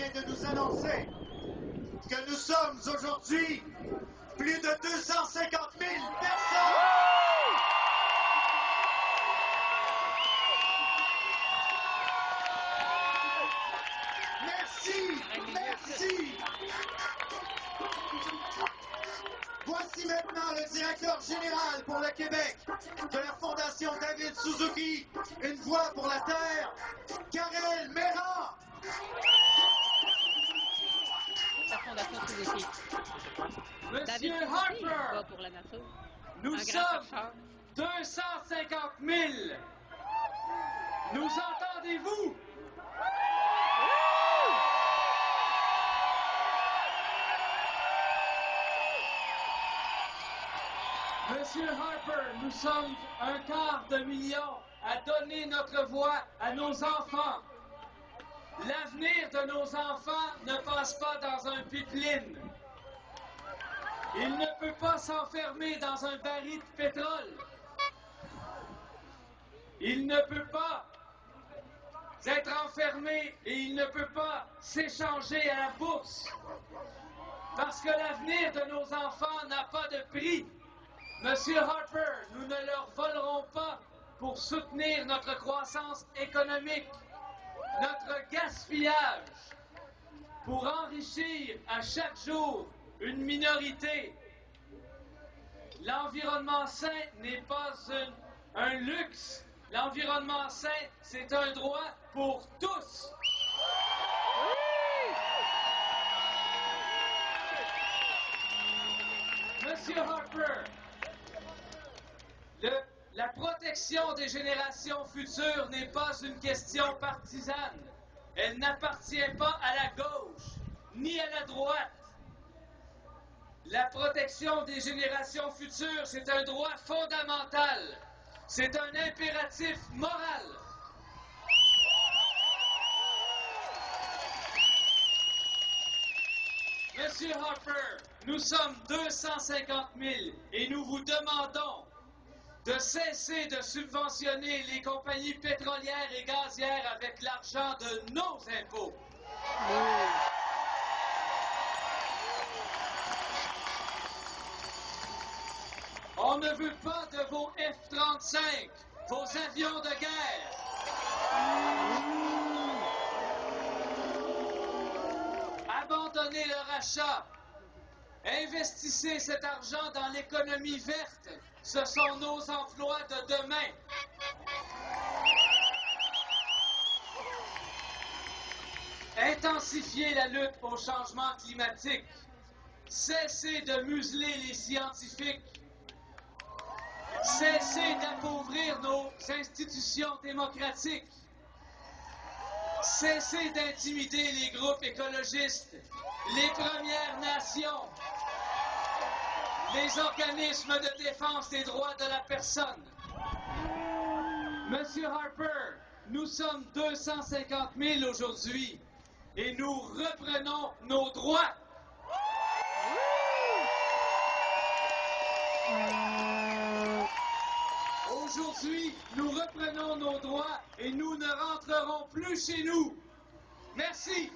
vient de nous annoncer que nous sommes aujourd'hui plus de 250 000 personnes. Merci, merci. Voici maintenant le directeur général pour le Québec de la Fondation David Suzuki, une voix pour la terre, Karel Méran. La Fondation Suzuki. Monsieur David Suzuki Harper, va pour la nature. nous Un grand sommes chercheur. 250 000. Nous entendez-vous? Monsieur Harper, nous sommes 250 000 à donner notre voix à nos enfants. L'avenir de nos enfants ne passe pas dans un pipeline. Il ne peut pas s'enfermer dans un baril de pétrole. Il ne peut pas être enfermé et il ne peut pas s'échanger à la bourse. Parce que l'avenir de nos enfants n'a pas de prix. Monsieur Harper, nous ne leur volerons pas pour soutenir notre croissance économique, notre gaspillage, pour enrichir à chaque jour une minorité. L'environnement sain n'est pas un luxe. L'environnement sain, c'est un droit pour tous. Monsieur Harper, la protection des générations futures n'est pas une question partisane. Elle n'appartient pas à la gauche, ni à la droite. La protection des générations futures, c'est un droit fondamental. C'est un impératif moral. Monsieur Harper, nous sommes 250 000 et nous vous demandons de cesser de subventionner les compagnies pétrolières et gazières avec l'argent de nos impôts. On ne veut pas de vos F-35, vos avions de guerre. Abandonnez leur achat. Investissez cet argent dans l'économie verte. Ce sont nos emplois de demain. Intensifiez la lutte au changement climatique. Cessez de museler les scientifiques. Cessez d'appauvrir nos institutions démocratiques. Cessez d'intimider les groupes écologistes, les Premières Nations, les organismes de défense des droits de la personne. Monsieur Harper, nous sommes 250 000 aujourd'hui et nous reprenons nos droits. Aujourd'hui, nous reprenons nos droits et nous ne rentrerons plus chez nous. Merci.